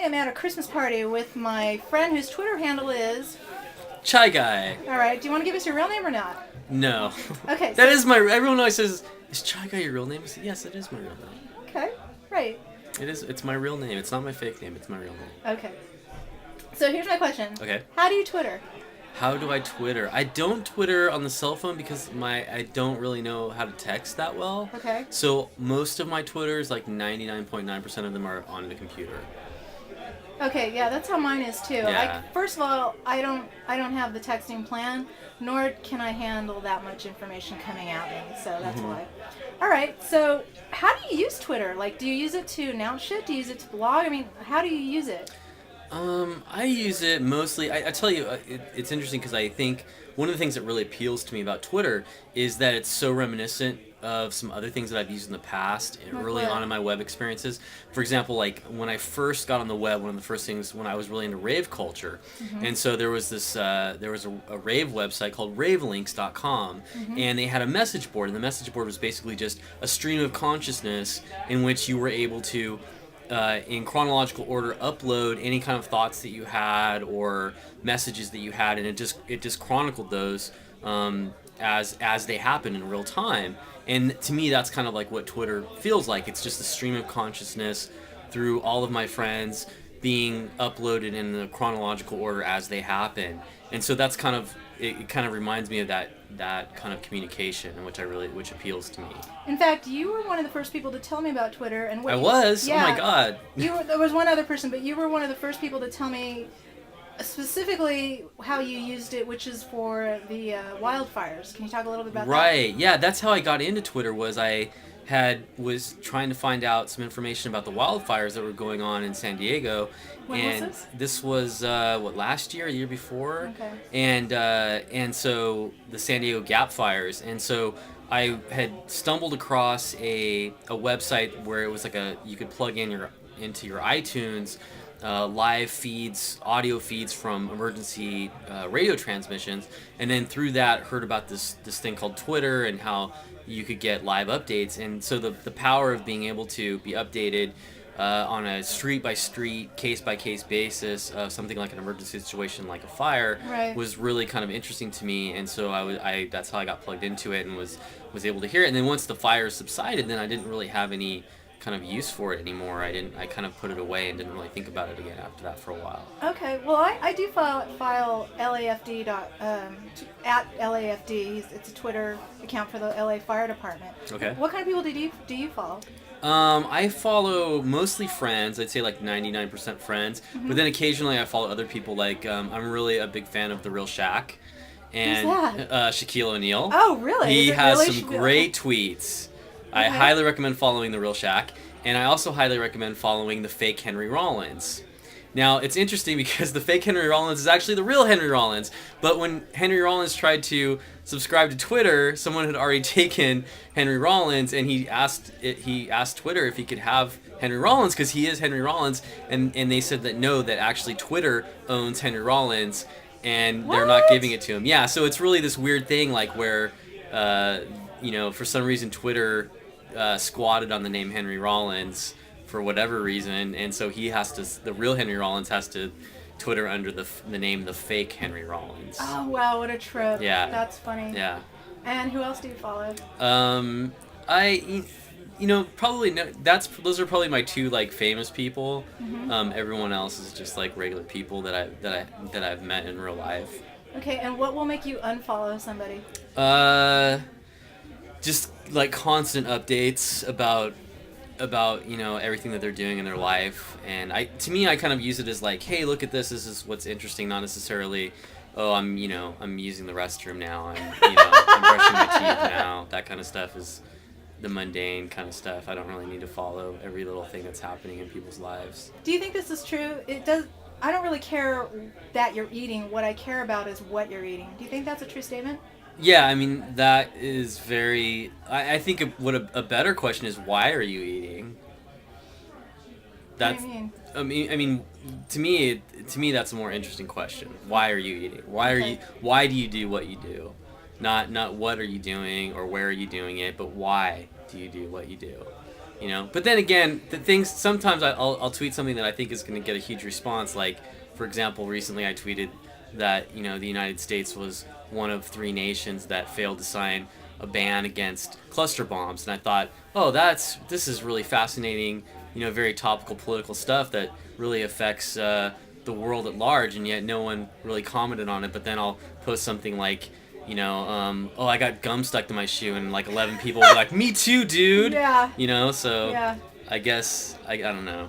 am at a Christmas party with my friend whose Twitter handle is... Chai Guy. All right, do you want to give us your real name or not? No. Okay. That is my... Everyone always says, is Chai Guy your real name? I say, yes, it is my real name. Okay, right. It is. It's my real name. It's not my fake name. It's my real name. Okay. So here's my question. Okay. How do you Twitter? How do I Twitter? I don't Twitter on the cell phone because I don't really know how to text that well. Okay. So most of my Twitters, like 99.9% of them are on the computer. Okay, yeah, that's how mine is too. Yeah. Like, first of all, I don't have the texting plan, nor can I handle that much information coming at me. So that's why. All right. So how do you use Twitter? Like, do you use it to announce shit? Do you use it to blog? I mean, how do you use it? I use it mostly. I tell you, it's interesting because I think one of the things that really appeals to me about Twitter is that it's so reminiscent of some other things that I've used in the past early on in my web experiences. For example, like when I first got on the web, one of the first things when I was really into rave culture, and so there was this there was a rave website called ravelinks.com, and they had a message board, and the message board was basically just a stream of consciousness in which you were able to in chronological order upload any kind of thoughts that you had or messages that you had, and it just chronicled those as they happen in real time. And to me, that's kind of like what Twitter feels like. It's just a stream of consciousness through all of my friends being uploaded in the chronological order as they happen. And so that's kind of it kind of reminds me of that kind of communication, which appeals to me. In fact, you were one of the first people to tell me about Twitter, and I was. Yeah, oh my God. There was one other person, but you were one of the first people to tell me specifically how you used it, which is for the wildfires. Can you talk a little bit about that? Right. Yeah, that's how I got into Twitter. Was trying to find out some information about the wildfires that were going on in San Diego. When was this? This was last year, the year before. Okay. And so the San Diego Gap fires, and so I had stumbled across a website where it was like you could plug into your iTunes live feeds, audio feeds from emergency radio transmissions, and then through that heard about this thing called Twitter and how you could get live updates. And so the power of being able to be updated on a street by street, case by case basis of something like an emergency situation like a fire was really kind of interesting to me. And so that's how I got plugged into it and was able to hear it. And then once the fire subsided, then I didn't really have any kind of use for it anymore. I kind of put it away and didn't really think about it again after that for a while. Okay, well I do file LAFD at LAFD. It's a Twitter account for the LA Fire Department. Okay. What kind of people do you follow? I follow mostly friends. I'd say like 99% friends, but then occasionally I follow other people. Like I'm really a big fan of The Real Shaq and Who's that? Shaquille O'Neal. Oh, really? He has really some great tweets. I highly recommend following The Real Shaq, and I also highly recommend following the fake Henry Rollins. Now, it's interesting because the fake Henry Rollins is actually the real Henry Rollins, but when Henry Rollins tried to subscribe to Twitter, someone had already taken Henry Rollins, and he asked Twitter if he could have Henry Rollins because he is Henry Rollins, and they said that no, that actually Twitter owns Henry Rollins, and they're not giving it to him. Yeah, so it's really this weird thing like where, for some reason Twitter squatted on the name Henry Rollins for whatever reason, and so the real Henry Rollins has to Twitter under the name the fake Henry Rollins. Oh wow, what a trip. Yeah. That's funny. Yeah. And who else do you follow? Probably no, those are probably my two like famous people. Everyone else is just like regular people that I've met in real life. Okay, and what will make you unfollow somebody? Just like constant updates about everything that they're doing in their life, and to me I kind of use it as like, hey, look at this is what's interesting, not necessarily, oh, I'm using the restroom now, I'm brushing my teeth now. That kind of stuff is the mundane kind of stuff. I don't really need to follow every little thing that's happening in people's lives. Do you think this is true? I don't really care that you're eating. What I care about is what you're eating. Do you think that's a true statement? Yeah, I mean, that is very... I think what a better question is, why are you eating? What do you mean? I mean, to me, that's a more interesting question. Why are you eating? Why do you do what you do? Not what are you doing or where are you doing it, but why do you do what you do? You know, but then again, the things sometimes I'll tweet something that I think is going to get a huge response. Like, for example, recently I tweeted that the United States was one of 3 nations that failed to sign a ban against cluster bombs, and I thought, oh, this is really fascinating. Very topical political stuff that really affects the world at large, and yet no one really commented on it. But then I'll post something like, oh, I got gum stuck to my shoe, and like 11 people were like, me too, dude. Yeah. So Yeah. I guess I don't know.